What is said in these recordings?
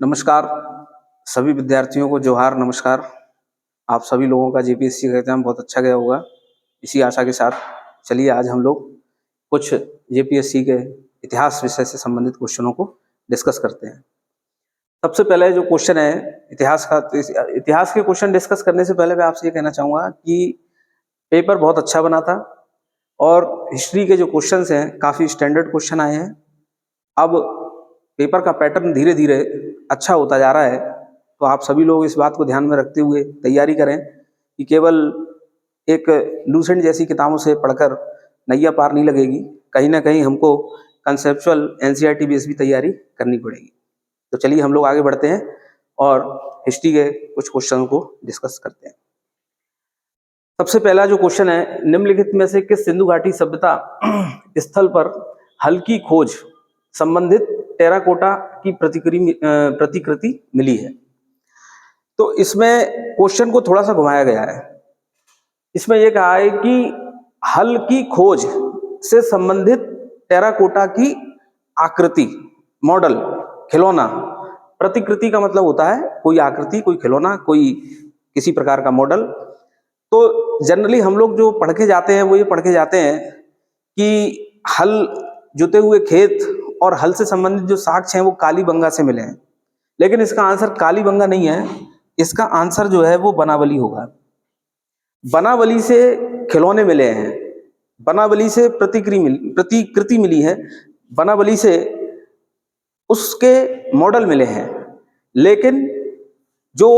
नमस्कार, सभी विद्यार्थियों को जोहार नमस्कार। आप सभी लोगों का जेपीएससी का एग्जाम बहुत अच्छा गया होगा, इसी आशा के साथ चलिए आज हम लोग कुछ जेपीएससी के इतिहास विषय से संबंधित क्वेश्चनों को डिस्कस करते हैं। सबसे पहले जो क्वेश्चन है इतिहास का, तो इतिहास के क्वेश्चन डिस्कस करने से पहले मैं आपसे ये कहना चाहूँगा कि पेपर बहुत अच्छा बना था और हिस्ट्री के जो क्वेश्चन हैं काफ़ी स्टैंडर्ड क्वेश्चन आए हैं। अब पेपर का पैटर्न धीरे धीरे अच्छा होता जा रहा है, तो आप सभी लोग इस बात को ध्यान में रखते हुए तैयारी करें कि केवल एक लूसेंट जैसी किताबों से पढ़कर नैया पार नहीं लगेगी, कहीं ना कहीं हमको कंसेप्चुअल एनसीईआरटी बेस भी तैयारी करनी पड़ेगी। तो चलिए हम लोग आगे बढ़ते हैं और हिस्ट्री के कुछ क्वेश्चन को डिस्कस करते हैं। सबसे पहला जो क्वेश्चन है, निम्नलिखित में से किस सिंधु घाटी सभ्यता स्थल पर हल की खोज संबंधित टेराकोटा की प्रतिकृति मिली है? तो इसमें क्वेश्चन को थोड़ा सा घुमाया गया है। इसमें यह कहा है कि हल की खोज से संबंधित टेराकोटा की आकृति, मॉडल, खिलौना। प्रतिकृति का मतलब होता है कोई आकृति, कोई खिलौना, कोई किसी प्रकार का मॉडल। तो जनरली हम लोग जो पढ़ के जाते हैं वो ये पढ़ के जाते हैं कि हल जोते हुए खेत और हल से संबंधित जो साक्ष्य हैं वो कालीबंगा से मिले हैं, लेकिन इसका आंसर कालीबंगा नहीं है। इसका आंसर जो है वो बनावली होगा। बनावली से खिलौने मिले हैं, बनावली से प्रतिकृति मिली है, बनावली से उसके मॉडल मिले हैं, लेकिन जो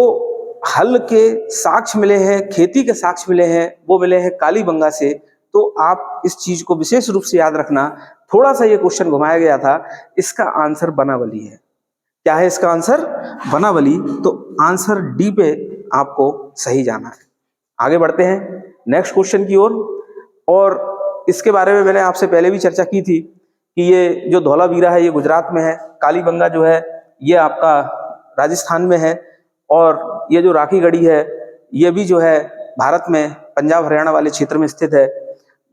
हल के साक्ष्य मिले हैं, खेती के साक्ष्य मिले हैं, वो मिले हैं कालीबंगा से। तो आप इस चीज को विशेष रूप से याद रखना। थोड़ा सा ये क्वेश्चन घुमाया गया था, इसका आंसर बनावली है। क्या है इसका आंसर? बनावली। तो आंसर डी पे आपको सही जाना है। आगे बढ़ते हैं नेक्स्ट क्वेश्चन की ओर। और इसके बारे में मैंने आपसे पहले भी चर्चा की थी कि ये जो धौलावीरा है ये गुजरात में है, कालीबंगा जो है ये आपका राजस्थान में है, और ये जो राखी गढ़ी है ये भी जो है भारत में पंजाब हरियाणा वाले क्षेत्र में स्थित है।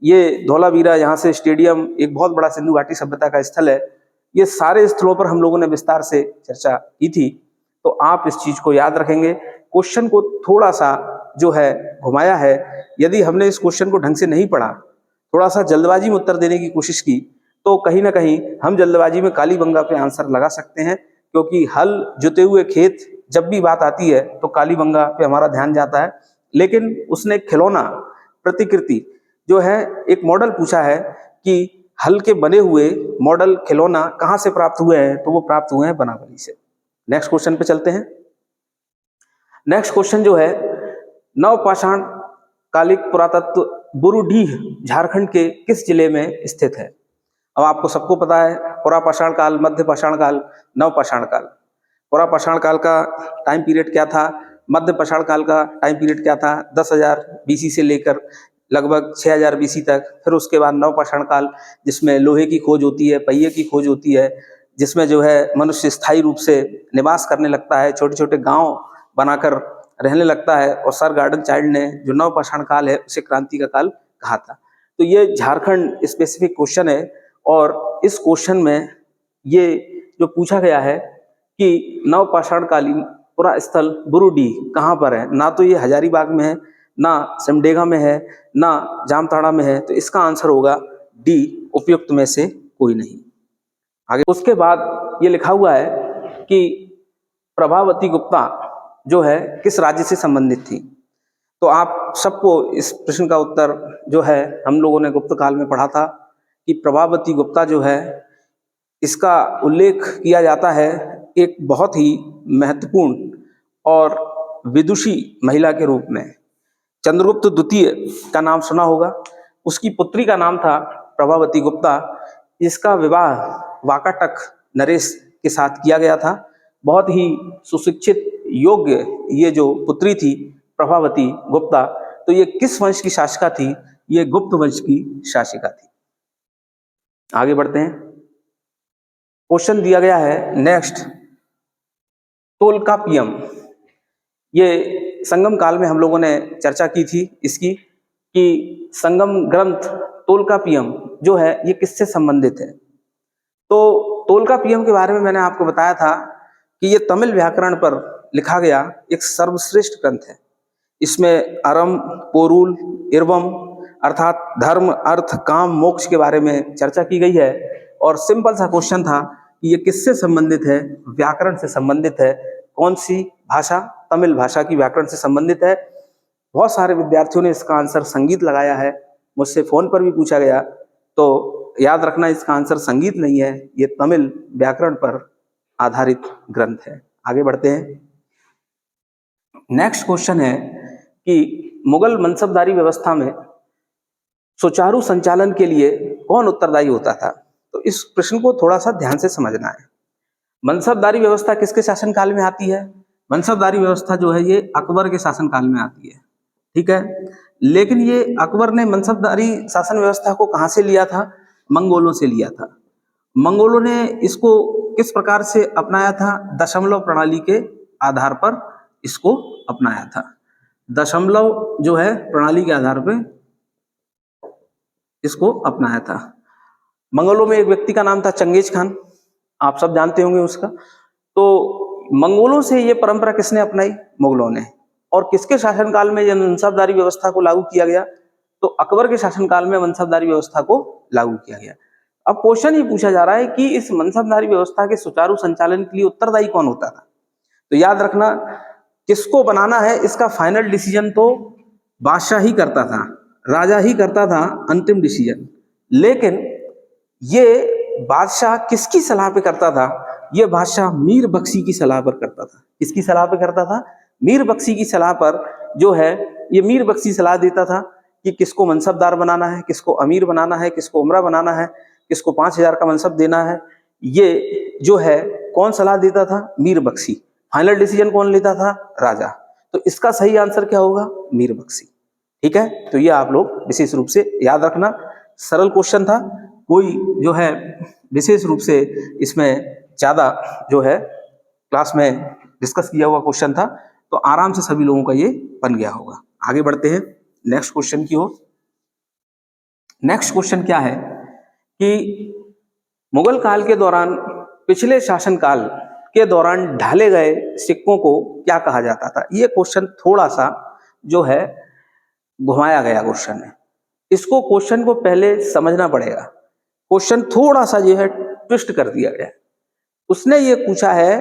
ये धौलावीरा, यहाँ से स्टेडियम, एक बहुत बड़ा सिंधु घाटी सभ्यता का स्थल है। ये सारे स्थलों पर हम लोगों ने विस्तार से चर्चा की थी, तो आप इस चीज को याद रखेंगे। क्वेश्चन को थोड़ा सा जो है घुमाया है। यदि हमने इस क्वेश्चन को ढंग से नहीं पढ़ा, थोड़ा सा जल्दबाजी में उत्तर देने की कोशिश की, तो कहीं ना कहीं हम जल्दबाजी में कालीबंगा पे आंसर लगा सकते हैं, क्योंकि हल जुते हुए खेत जब भी बात आती है तो कालीबंगा पे हमारा ध्यान जाता है। लेकिन उसने खिलौना, प्रतिकृति जो है, एक मॉडल पूछा है कि हल के बने हुए मॉडल खिलौना कहां से प्राप्त हुए हैं, तो वो प्राप्त हुए हैं बनावली से। नेक्स्ट क्वेश्चन पे चलते हैं। नेक्स्ट क्वेश्चन जो है, नवपाषाण कालिक पुरातत्व बुरुडीह झारखंड के किस जिले में स्थित है? अब आपको सबको पता है, पुरापाषाण काल, मध्य पाषाण काल, नवपाषाण काल। पुरापाषाण काल का टाइम पीरियड क्या था, मध्य पाषाण काल का टाइम पीरियड क्या था? 10,000 बीसी से लेकर लगभग 6,000 बीसी तक। फिर उसके बाद नवपाषाण काल, जिसमें लोहे की खोज होती है, पहिए की खोज होती है, जिसमें जो है मनुष्य स्थायी रूप से निवास करने लगता है, छोटे छोटे गांव बनाकर रहने लगता है। और सर गार्डन चाइल्ड ने जो नवपाषाण काल है उसे क्रांति का काल कहा था। तो ये झारखंड स्पेसिफिक क्वेश्चन है, और इस क्वेश्चन में ये जो पूछा गया है कि नवपाषाण कालीन पुरा स्थल बुरुडीह कहाँ पर है, ना तो ये हजारीबाग में है, ना सिमडेगा में है, ना जामताड़ा में है। तो इसका आंसर होगा डी, उपयुक्त में से कोई नहीं। आगे उसके बाद ये लिखा हुआ है कि प्रभावती गुप्ता जो है किस राज्य से संबंधित थी? तो आप सबको इस प्रश्न का उत्तर जो है हम लोगों ने गुप्त काल में पढ़ा था कि प्रभावती गुप्ता जो है, इसका उल्लेख किया जाता है एक बहुत ही महत्वपूर्ण और विदुषी महिला के रूप में। चंद्रगुप्त द्वितीय का नाम सुना होगा, उसकी पुत्री का नाम था प्रभावती गुप्ता। इसका विवाह वाकाटक नरेश के साथ किया गया था। बहुत ही सुशिक्षित, योग्य ये जो पुत्री थी प्रभावती गुप्ता, तो ये किस वंश की शासिका थी? ये गुप्त वंश की शासिका थी। आगे बढ़ते हैं। क्वेश्चन दिया गया है नेक्स्ट, तोलकापियम। ये संगम काल में हम लोगों ने चर्चा की थी इसकी, कि संगम ग्रंथ तोलकापियम जो है ये किससे संबंधित है। तो तोलकापियम के बारे में मैंने आपको बताया था कि ये तमिल व्याकरण पर लिखा गया एक सर्वश्रेष्ठ ग्रंथ है। इसमें अरम, पोरुल, इरवम अर्थात धर्म, अर्थ, काम, मोक्ष के बारे में चर्चा की गई है। और सिंपल सा क्वेश्चन था कि ये किससे संबंधित है? व्याकरण से संबंधित है। कौन सी भाषा? तमिल भाषा की व्याकरण से संबंधित है। बहुत सारे विद्यार्थियों ने इसका आंसर संगीत लगाया है। मुझसे फोन पर भी पूछा गया, तो याद रखना इसका आंसर संगीत नहीं है, ये तमिल व्याकरण पर आधारित ग्रंथ है। आगे बढ़ते हैं। नेक्स्ट क्वेश्चन है कि मुगल मनसबदारी व्यवस्था में सुचारू संचालन के लिए कौन उत्तरदायी होता था? तो इस प्रश्न को थोड़ा सा ध्यान से समझना है। मनसबदारी व्यवस्था किसके शासनकाल में आती है? मनसबदारी व्यवस्था जो है ये अकबर के शासनकाल में आती है, ठीक है। लेकिन ये अकबर ने मनसबदारी शासन व्यवस्था को कहाँ से लिया था? मंगोलों से लिया था। मंगोलों ने इसको किस प्रकार से अपनाया था? दशमलव प्रणाली के आधार पर इसको अपनाया था। दशमलव जो है प्रणाली के आधार पर इसको अपनाया था। मंगोलों में एक व्यक्ति का नाम था चंगेज खान, आप सब जानते होंगे उसका। तो मंगोलों से ये परंपरा किसने अपनाई? मुगलों ने। और किसके शासनकाल में यह मनसबदारी व्यवस्था को लागू किया गया? तो अकबर के शासनकाल में मनसबदारी व्यवस्था को लागू किया गया। अब क्वेश्चन ये पूछा जा रहा है कि इस मनसबदारी व्यवस्था के सुचारू संचालन के लिए उत्तरदायी कौन होता था? तो याद रखना, किसको बनाना है इसका फाइनल डिसीजन तो बादशाह ही करता था, राजा ही करता था अंतिम डिसीजन। लेकिन ये बादशाह किसकी सलाह पे करता था? ये बादशाह मीर बख्शी की सलाह पर करता था। किसकी सलाह पे करता था? मीर बख्शी की सलाह पर जो है ये मीर बख्शी सलाह देता था कि किसको मनसबदार बनाना है, किसको अमीर बनाना है, किसको उमरा बनाना है, किसको 5,000 का मनसब देना है। ये जो है कौन सलाह देता था? मीर बख्शी। फाइनल डिसीजन कौन लेता था? राजा। तो इसका सही आंसर क्या होगा? मीर बख्शी, ठीक है। तो ये आप लोग विशेष रूप से याद रखना। सरल क्वेश्चन था, कोई जो है विशेष रूप से इसमें ज्यादा जो है क्लास में डिस्कस किया हुआ क्वेश्चन था, तो आराम से सभी लोगों का ये बन गया होगा। आगे बढ़ते हैं नेक्स्ट क्वेश्चन की ओर। नेक्स्ट क्वेश्चन क्या है कि मुगल काल के दौरान, पिछले शासनकाल के दौरान ढाले गए सिक्कों को क्या कहा जाता था? ये क्वेश्चन थोड़ा सा जो है घुमाया गया क्वेश्चन है। इसको क्वेश्चन को पहले समझना पड़ेगा। क्वेश्चन थोड़ा सा जो है ट्विस्ट कर दिया गया। उसने ये पूछा है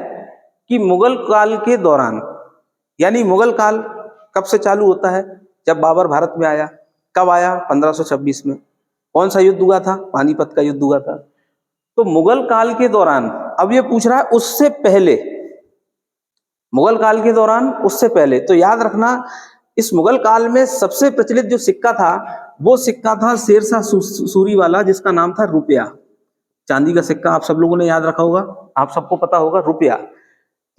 कि मुगल काल के दौरान, यानी मुगल काल कब से चालू होता है? जब बाबर भारत में आया। कब आया? 1526 में। कौन सा युद्ध हुआ था? पानीपत का युद्ध हुआ था। तो मुगल काल के दौरान, अब ये पूछ रहा है उससे पहले, मुगल काल के दौरान उससे पहले। तो याद रखना, इस मुगल काल में सबसे प्रचलित जो सिक्का था वो सिक्का था शेरशाह सूरी वाला, जिसका नाम था रुपया। चांदी का सिक्का आप सब लोगों ने याद रखा होगा, आप सबको पता होगा रुपया।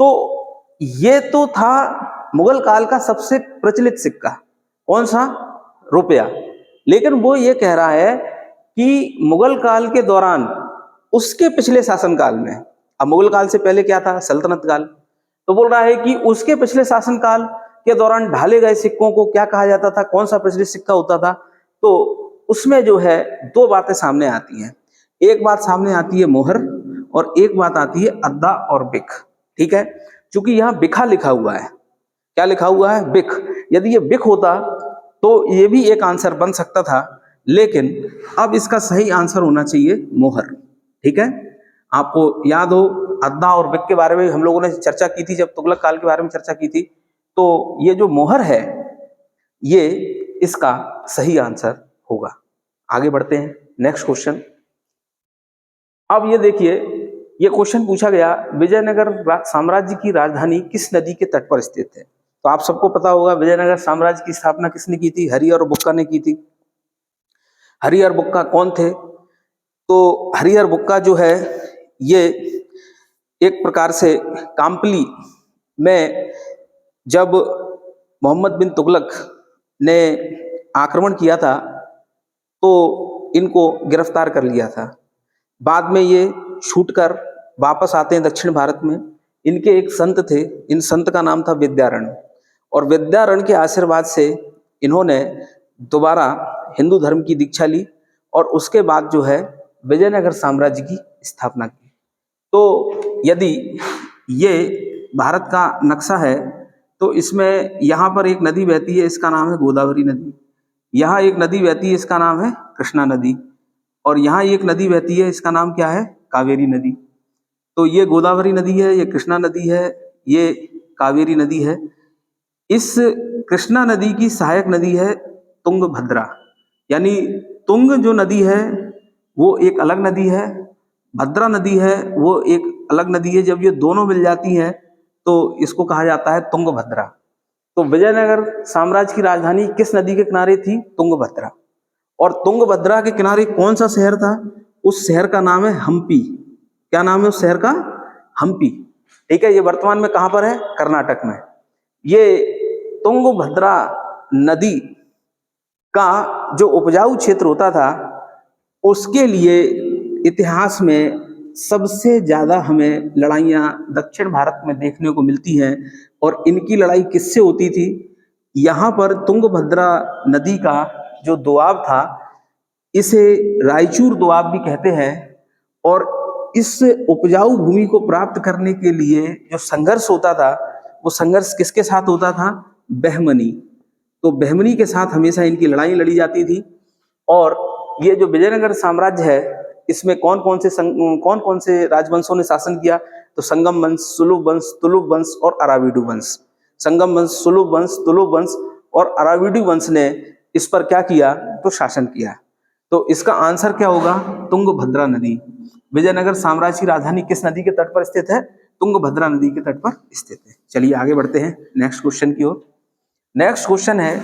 तो ये तो था मुगल काल का सबसे प्रचलित सिक्का। कौन सा? रुपया। लेकिन वो ये कह रहा है कि मुगल काल के दौरान, उसके पिछले शासनकाल में, अब मुगल काल से पहले क्या था? सल्तनत काल। तो बोल रहा है कि उसके पिछले शासनकाल के दौरान ढाले गए सिक्कों को क्या कहा जाता था? कौन सा प्रचलित सिक्का होता था? तो उसमें जो है दो बातें सामने आती हैं। एक बात सामने आती है मोहर, और एक बात आती है अद्दा और बिख, ठीक है। क्योंकि यहाँ बिखा लिखा हुआ है। क्या लिखा हुआ है? बिख। यदि ये बिख होता तो ये भी एक आंसर बन सकता था, लेकिन अब इसका सही आंसर होना चाहिए मोहर, ठीक है। आपको याद हो अद्दा और बिख के बारे में हम लोगों ने चर्चा की थी, जब तुगलक काल के बारे में चर्चा की थी। तो ये जो मोहर है ये इसका सही आंसर होगा। आगे बढ़ते हैं नेक्स्ट क्वेश्चन। अब ये देखिए, ये क्वेश्चन पूछा गया, विजयनगर साम्राज्य की राजधानी किस नदी के तट पर स्थित है? तो आप सबको पता होगा विजयनगर साम्राज्य की स्थापना किसने की थी? हरिहर बुक्का ने की थी। हरिहर बुक्का कौन थे? तो हरिहर बुक्का जो है ये एक प्रकार से काम्पली में जब मोहम्मद बिन तुगलक ने आक्रमण किया था तो इनको गिरफ्तार कर लिया था। बाद में ये छूटकर वापस आते हैं दक्षिण भारत में। इनके एक संत थे, इन संत का नाम था विद्यारण, और विद्यारण के आशीर्वाद से इन्होंने दोबारा हिंदू धर्म की दीक्षा ली और उसके बाद जो है विजयनगर साम्राज्य की स्थापना की। तो यदि ये भारत का नक्शा है। तो इसमें यहाँ पर एक नदी बहती है, इसका नाम है गोदावरी नदी। यहाँ एक नदी बहती है, इसका नाम है कृष्णा नदी। और यहाँ एक नदी बहती है, इसका नाम क्या है? कावेरी नदी। तो ये गोदावरी नदी है, ये कृष्णा नदी है, ये कावेरी नदी है। इस कृष्णा नदी की सहायक नदी है तुंगभद्रा। यानी तुंग जो नदी है वो एक अलग नदी है, भद्रा नदी है वो एक अलग नदी है। जब ये दोनों मिल जाती हैं तो इसको कहा जाता है तुंगभद्रा। तो विजयनगर साम्राज्य की राजधानी किस नदी के किनारे थी? तुंगभद्रा। और तुंगभद्रा के किनारे कौन सा शहर था? उस शहर का नाम है हम्पी। क्या नाम है उस शहर का? हम्पी। ठीक है, ये वर्तमान में कहां पर है? कर्नाटक में। ये तुंगभद्रा नदी का जो उपजाऊ क्षेत्र होता था उसके लिए इतिहास में सबसे ज्यादा हमें लड़ाइयाँ दक्षिण भारत में देखने को मिलती हैं। और इनकी लड़ाई किससे होती थी? यहाँ पर तुंगभद्रा नदी का जो दोआब था इसे रायचूर दोआब भी कहते हैं। और इस उपजाऊ भूमि को प्राप्त करने के लिए जो संघर्ष होता था वो संघर्ष किसके साथ होता था? बहमनी। तो बहमनी के साथ हमेशा इनकी लड़ाई लड़ी जाती थी। और ये जो विजयनगर साम्राज्य है इसमें कौन कौन से राजवंशों ने शासन किया? तो संगम वंश, सुलभ वंश, तुलुप वंश और अराविडु वंश। संगम वंश, सुलभ वंश, तुलुप वंश और अराविडु वंश ने इस पर क्या किया? तो शासन किया। तो इसका आंसर क्या होगा? तुंगभद्रा नदी। विजयनगर साम्राज्य की राजधानी किस नदी के तट पर स्थित है? तुंगभद्रा नदी के तट पर स्थित है। चलिए आगे बढ़ते हैं नेक्स्ट क्वेश्चन की ओर। नेक्स्ट क्वेश्चन है,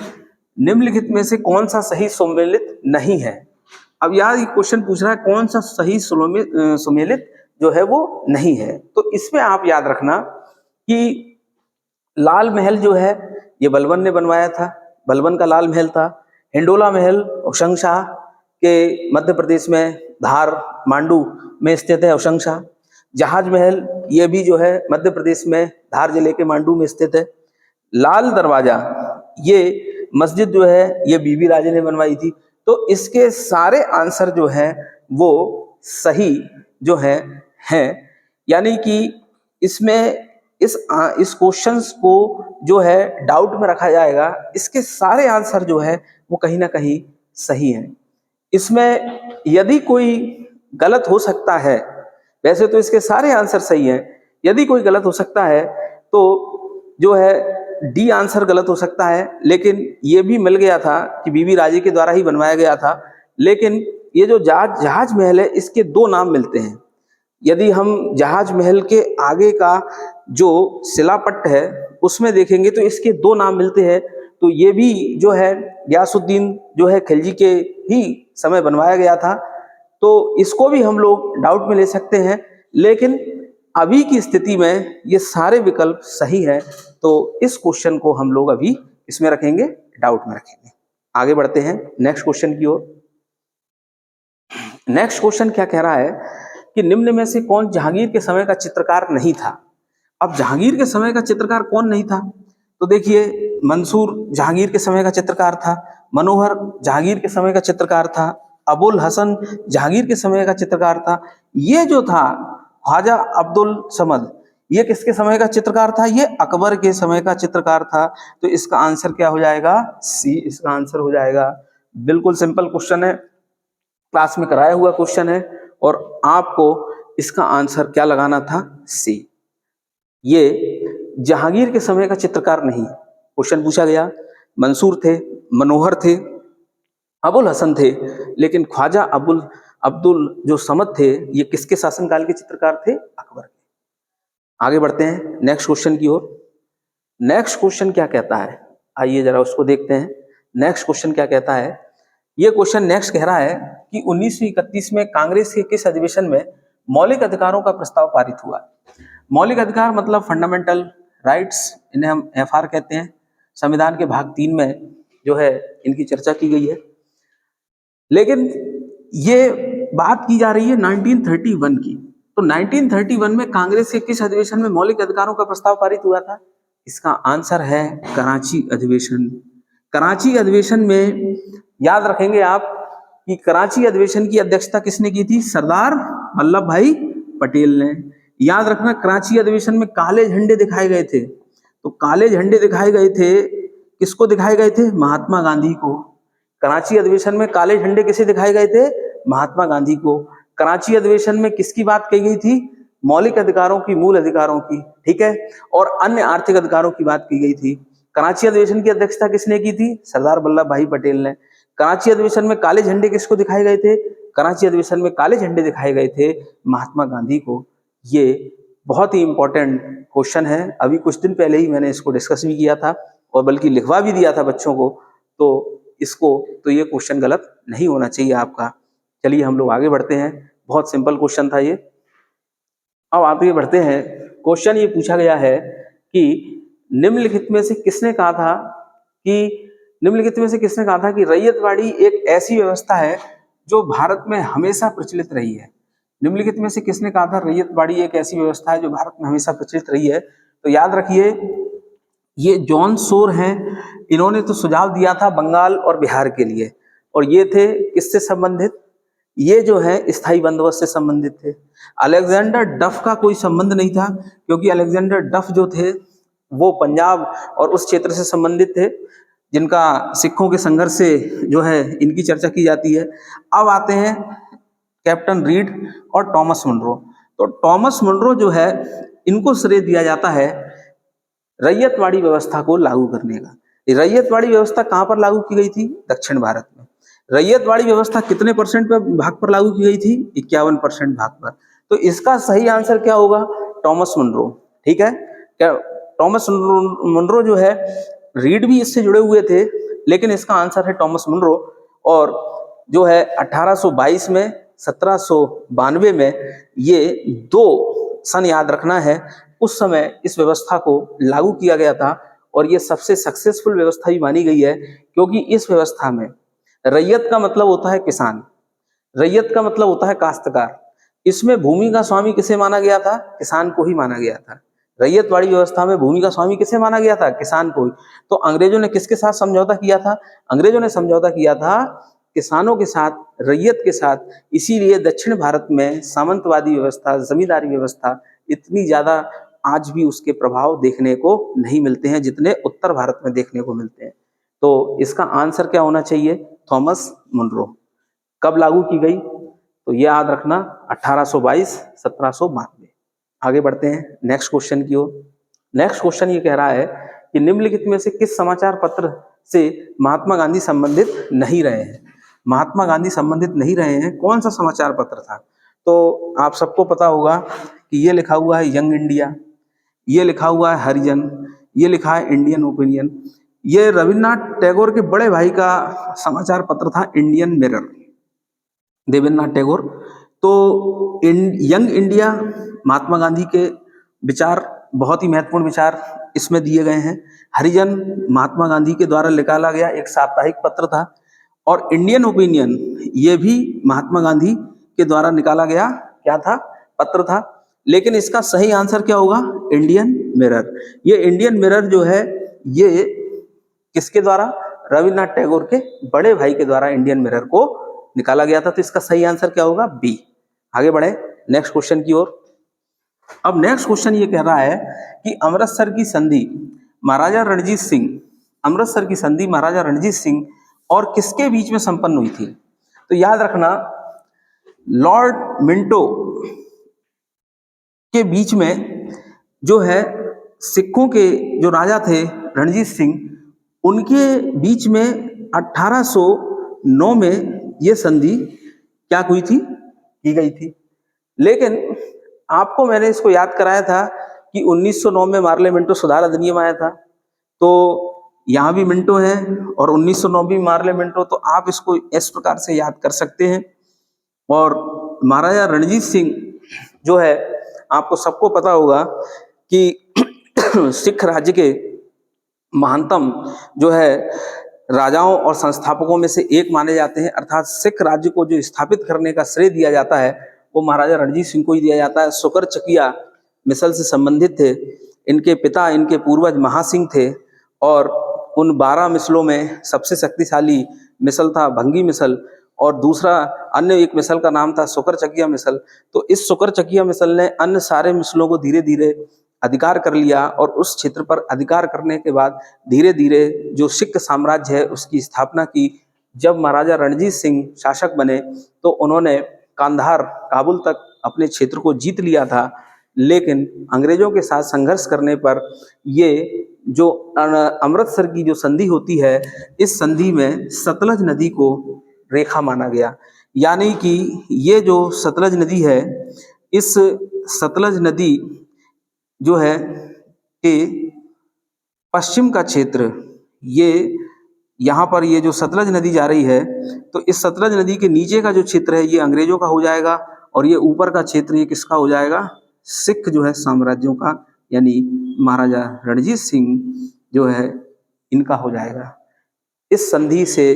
निम्नलिखित में से कौन सा सही सुमेलित नहीं है? अब यार ये क्वेश्चन पूछ रहा है कौन सा सही सुमेलित जो है वो नहीं है। तो इसमें आप याद रखना कि लाल महल जो है ये बलबन ने बनवाया था, बलबन का लाल महल था। हिंडोला महल होशंगशाह के मध्य प्रदेश में धार मांडू में स्थित है होशंगशाह। जहाज महल ये भी जो है मध्य प्रदेश में धार जिले के मांडू में स्थित है। लाल दरवाजा ये मस्जिद जो है ये बीबी राजे ने बनवाई थी। तो इसके सारे आंसर जो है वो सही जो है हैं। यानी कि इसमें इस क्वेश्चंस को जो है डाउट में रखा जाएगा, इसके सारे आंसर जो है वो कहीं ना कहीं सही हैं। इसमें यदि कोई गलत हो सकता है, वैसे तो इसके सारे आंसर सही हैं, यदि कोई गलत हो सकता है तो जो है डी आंसर गलत हो सकता है। लेकिन ये भी मिल गया था कि बीबी राजे के द्वारा ही बनवाया गया था। लेकिन ये जो जहाज महल है इसके दो नाम मिलते हैं। यदि हम जहाज महल के आगे का जो शिलापट्ट है उसमें देखेंगे तो इसके दो नाम मिलते हैं। तो ये भी जो है गयासुद्दीन जो है खिलजी के ही समय बनवाया गया था। तो इसको भी हम लोग डाउट में ले सकते हैं। लेकिन अभी की स्थिति में ये सारे विकल्प सही है। तो इस क्वेश्चन को हम लोग अभी इसमें रखेंगे, डाउट में रखेंगे। आगे बढ़ते हैं नेक्स्ट क्वेश्चन की ओर। नेक्स्ट क्वेश्चन क्या कह रहा है कि निम्न में से कौन जहांगीर के समय का चित्रकार नहीं था? अब जहांगीर के समय का चित्रकार कौन नहीं था? तो देखिए, मंसूर जहांगीर के समय का चित्रकार था, मनोहर जहांगीर के समय का चित्रकार था, अबुल हसन जहांगीर के समय का चित्रकार था। ये जो था ख्वाजा अब्दुल समद, ये किसके समय का चित्रकार था? ये अकबर के समय का चित्रकार था। तो इसका आंसर क्या हो जाएगा? सी इसका आंसर हो जाएगा। बिल्कुल सिंपल क्वेश्चन है, क्लास में कराया हुआ क्वेश्चन है और आपको इसका आंसर क्या लगाना था? सी। ये जहांगीर के समय का चित्रकार नहीं। क्वेश्चन पूछा गया, मंसूर थे, मनोहर थे, अबुल हसन थे, लेकिन ख्वाजा अब्दुल जो समद थे ये किसके शासनकाल के चित्रकार थे? अकबर के। आगे बढ़ते हैं नेक्स्ट क्वेश्चन की ओर। नेक्स्ट क्वेश्चन क्या कहता है, आइए जरा उसको देखते हैं। नेक्स्ट क्वेश्चन क्या कहता है? ये क्वेश्चन नेक्स्ट कह रहा है कि 1931 में कांग्रेस के किस अधिवेशन में मौलिक अधिकारों का प्रस्ताव पारित हुआ? मौलिक अधिकार मतलब फंडामेंटल राइट्स, इन्हें हम FR कहते हैं। संविधान के भाग 3 में जो है इनकी चर्चा की गई है। लेकिन ये बात की जा रही है 1931 की। तो 1931 में कांग्रेस के किस अधिवेशन में मौलिक अधिकारों का प्रस्ताव पारित हुआ था? इसका आंसर है कराची अधिवेशन। कराची अधिवेशन में याद रखेंगे आप कि कराची अधिवेशन की अध्यक्षता किसने की थी? सरदार वल्लभ भाई पटेल ने। याद रखना, कराची अधिवेशन में काले झंडे दिखाए गए थे। तो काले झंडे दिखाए गए थे, किसको दिखाए गए थे? महात्मा गांधी को। कराची अधिवेशन में काले झंडे किसे दिखाए गए थे? महात्मा गांधी को। कराची अधिवेशन में किसकी बात कही गई थी? मौलिक अधिकारों की, मूल अधिकारों की, ठीक है, और अन्य आर्थिक अधिकारों की बात की गई थी। कराची अधिवेशन की अध्यक्षता किसने की थी? सरदार वल्लभ भाई पटेल ने। कराची अधिवेशन में काले झंडे किसको दिखाए गए थे? कराची अधिवेशन में काले झंडे दिखाए गए थे महात्मा गांधी को। ये बहुत ही इंपॉर्टेंट क्वेश्चन है। अभी कुछ दिन पहले ही मैंने इसको डिस्कस भी किया था और बल्कि लिखवा भी दिया था बच्चों को, तो तो ये क्वेश्चन गलत नहीं होना चाहिए आपका। चलिए हम लोग आगे बढ़ते हैं। बहुत सिंपल क्वेश्चन था ये। अब आगे बढ़ते हैं। क्वेश्चन ये पूछा गया है कि निम्नलिखित में से किसने कहा था कि रैयतवाड़ी एक ऐसी व्यवस्था है जो भारत में हमेशा प्रचलित रही है। निम्नलिखित में से किसने कहा था रैयतवाड़ी एक ऐसी व्यवस्था है जो भारत में हमेशा प्रचलित रही है? तो याद रखिए, ये जॉन सोर हैं। इन्होंने तो सुझाव दिया था बंगाल और बिहार के लिए, और ये थे किससे संबंधित? ये जो है स्थायी बंदोबस्त से संबंधित थे। अलेक्जेंडर डफ का कोई संबंध नहीं था, क्योंकि अलेक्जेंडर डफ जो थे वो पंजाब और उस क्षेत्र से संबंधित थे जिनका सिखों के संघर्ष से जो है इनकी चर्चा की जाती है। अब आते हैं कैप्टन रीड और टॉमस मुनरो। तो टॉमस मुनरो जो है, इनको श्रेय दिया जाता है रैयतवाड़ी व्यवस्था को लागू करने का। रैयतवाड़ी व्यवस्था कहां पर लागू की गई थी? दक्षिण भारत में। रैयतवाड़ी व्यवस्था कितने परसेंट पर भाग पर लागू की गई थी? 51% भाग पर। तो इसका सही आंसर क्या होगा? Thomas Munro. ठीक है, क्या टॉमस मुनरो जो है, रीड भी इससे जुड़े हुए थे, लेकिन इसका आंसर है टॉमस मुनरो। और जो है 1822 में, 1792 में, ये 2 सन याद रखना है, उस समय इस व्यवस्था को लागू किया गया था। और ये सबसे सक्सेसफुल व्यवस्था भी मानी गई है, क्योंकि इस व्यवस्था में रैयत का मतलब होता है किसान, रैयत का मतलब होता है काश्तकार। इसमें भूमि का स्वामी किसे माना गया था? किसान को ही माना गया था। रैयतवाड़ी व्यवस्था में भूमि का स्वामी किसे माना गया था? किसान को ही। तो अंग्रेजों ने किसके साथ समझौता किया था? अंग्रेजों ने समझौता किया था किसानों के साथ, रैयत के साथ। इसीलिए दक्षिण भारत में सामंतवादी व्यवस्था, जमींदारी व्यवस्था इतनी ज्यादा आज भी उसके प्रभाव देखने को नहीं मिलते हैं जितने उत्तर भारत में देखने को मिलते हैं। तो इसका आंसर क्या होना चाहिए? Thomas Munro. कब लागू की गई? तो ये याद रखना, 1822, 1792। आगे बढ़ते हैं नेक्स्ट क्वेश्चन की ओर। नेक्स्ट क्वेश्चन ये कह रहा है कि निम्नलिखित में से किस समाचार पत्र से महात्मा गांधी संबंधित नहीं रहे हैं? महात्मा गांधी संबंधित नहीं रहे हैं, कौन सा समाचार पत्र था? तो आप सबको पता होगा कि ये लिखा हुआ है यंग इंडिया, ये लिखा हुआ है हरिजन, ये लिखा है इंडियन ओपिनियन। ये रविन्द्रनाथ टैगोर के बड़े भाई का समाचार पत्र था इंडियन मिरर, देवेंद्रनाथ टैगोर। तो यंग इंडिया, महात्मा गांधी के विचार, बहुत ही महत्वपूर्ण विचार इसमें दिए गए हैं। हरिजन महात्मा गांधी के द्वारा निकाला गया एक साप्ताहिक पत्र था। और इंडियन ओपिनियन, ये भी महात्मा गांधी के द्वारा निकाला गया क्या था? पत्र था। लेकिन इसका सही आंसर क्या होगा? Indian mirror. ये इंडियन मिरर जो है, ये किसके द्वारा? रविन्द्रनाथ टैगोर के बड़े भाई के द्वारा इंडियन मिरर को निकाला गया था। तो इसका सही आंसर क्या होगा? बी। आगे बढ़े नेक्स्ट क्वेश्चन की ओर। अब नेक्स्ट क्वेश्चन ये कह रहा है कि अमृतसर की संधि महाराजा रणजीत सिंह, अमृतसर की संधि महाराजा रणजीत सिंह और किसके बीच में संपन्न हुई थी? तो याद रखना, लॉर्ड मिंटो के बीच में जो है, सिखों के जो राजा थे रणजीत सिंह, उनके बीच में 1809 में ये संधि क्या हुई थी? की गई थी। लेकिन आपको मैंने इसको याद कराया था कि 1909 में मार्ले मिंटो सुधार अधिनियम आया था। तो यहाँ भी मिंटो है और 1909 भी मार्ले मिंटो, तो आप इसको इस प्रकार से याद कर सकते हैं। और महाराजा रणजीत सिंह जो है, आपको सबको पता होगा कि सिख राज्य के महानतम जो है राजाओं और संस्थापकों में से एक माने जाते हैं। अर्थात सिख राज्य को जो स्थापित करने का श्रेय दिया जाता है वो महाराजा रणजीत सिंह को ही दिया जाता है। सुकर चकिया मिसल से संबंधित थे। इनके पिता, इनके पूर्वज महासिंह थे और उन 12 मिसलों में सबसे शक्तिशाली मिसल था भंगी मिसल। और दूसरा अन्य एक मिसल का नाम था शुक्रचकिया मिसल। तो इस शुक्रचकिया मिसल ने अन्य सारे मिसलों को धीरे धीरे अधिकार कर लिया और उस क्षेत्र पर अधिकार करने के बाद धीरे धीरे जो सिख साम्राज्य है उसकी स्थापना की। जब महाराजा रणजीत सिंह शासक बने तो उन्होंने कांधार, काबुल तक अपने क्षेत्र को जीत लिया था, लेकिन अंग्रेजों के साथ संघर्ष करने पर ये जो अमृतसर की जो संधि होती है, इस संधि में सतलज नदी को रेखा माना गया। यानी कि ये जो सतलज नदी है, इस सतलज नदी जो है कि पश्चिम का क्षेत्र, ये यहाँ पर ये जो सतलज नदी जा रही है, तो इस सतलज नदी के नीचे का जो क्षेत्र है ये अंग्रेजों का हो जाएगा और ये ऊपर का क्षेत्र ये किसका हो जाएगा, सिख जो है साम्राज्यों का, यानी महाराजा रणजीत सिंह जो है इनका हो जाएगा। इस संधि से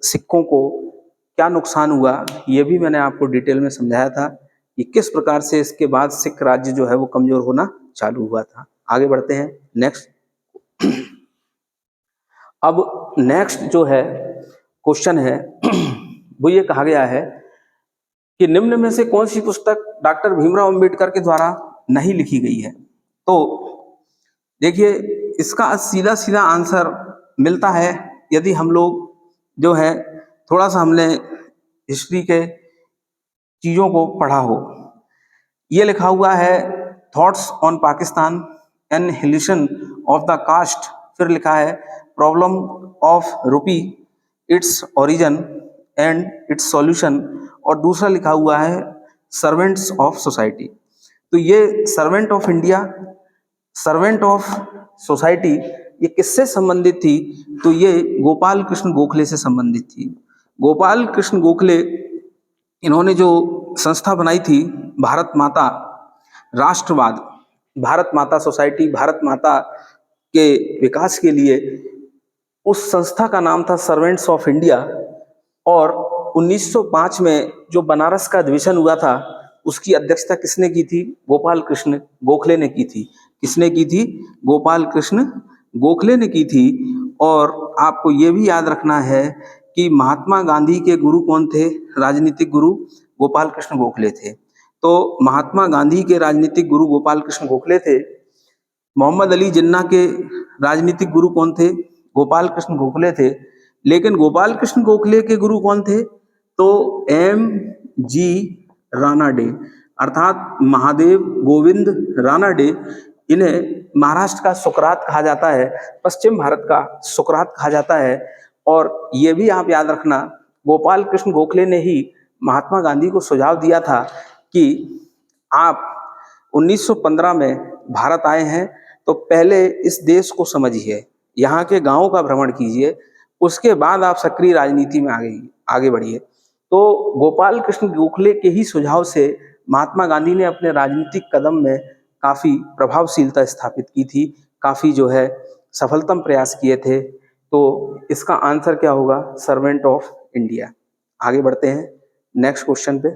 सिखों को क्या नुकसान हुआ ये भी मैंने आपको डिटेल में समझाया था कि किस प्रकार से इसके बाद सिख राज्य जो है वो कमजोर होना चालू हुआ था। आगे बढ़ते हैं नेक्स्ट। अब नेक्स्ट जो है क्वेश्चन है वो ये कहा गया है कि निम्न में से कौन सी पुस्तक डॉक्टर भीमराव अंबेडकर के द्वारा नहीं लिखी गई है। तो देखिए इसका सीधा सीधा आंसर मिलता है यदि हम लोग जो है थोड़ा सा हमने हिस्ट्री के चीज़ों को पढ़ा हो। ये लिखा हुआ है thoughts on Pakistan annihilation of the caste, फिर लिखा है problem of rupee, its origin and its solution, और दूसरा लिखा हुआ है सर्वेंट्स ऑफ सोसाइटी। तो ये servant of India, servant of society ये किससे संबंधित थी, तो ये गोपाल कृष्ण गोखले से संबंधित थी। गोपाल कृष्ण गोखले इन्होंने जो संस्था बनाई थी भारत माता राष्ट्रवाद, भारत माता सोसाइटी, भारत माता के विकास के लिए, उस संस्था का नाम था सर्वेंट्स ऑफ इंडिया। और 1905 में जो बनारस का अधिवेशन हुआ था उसकी अध्यक्षता किसने की थी, गोपाल कृष्ण गोखले ने की थी। किसने की थी, गोपाल कृष्ण गोखले ने की थी। और आपको ये भी याद रखना है कि महात्मा गांधी के गुरु कौन थे, राजनीतिक गुरु गोपाल कृष्ण गोखले थे। तो महात्मा गांधी के राजनीतिक गुरु गोपाल कृष्ण गोखले थे। मोहम्मद अली जिन्ना के राजनीतिक गुरु कौन थे, गोपाल कृष्ण गोखले थे। लेकिन गोपाल कृष्ण गोखले के गुरु कौन थे, तो M.G. रानाडे, अर्थात महादेव गोविंद रानाडे। इन्हें महाराष्ट्र का सुकरात कहा जाता है, पश्चिम भारत का सुकरात कहा जाता है। और ये भी आप याद रखना, गोपाल कृष्ण गोखले ने ही महात्मा गांधी को सुझाव दिया था कि आप 1915 में भारत आए हैं तो पहले इस देश को समझिए, यहाँ के गांवों का भ्रमण कीजिए, उसके बाद आप सक्रिय राजनीति में आगे बढ़िए। तो गोपाल कृष्ण गोखले के ही सुझाव से महात्मा गांधी ने अपने राजनीतिक कदम में काफ़ी प्रभावशीलता स्थापित की थी, काफ़ी जो है सफलतम प्रयास किए थे। तो इसका आंसर क्या होगा, सर्वेंट ऑफ इंडिया। आगे बढ़ते हैं नेक्स्ट क्वेश्चन पे।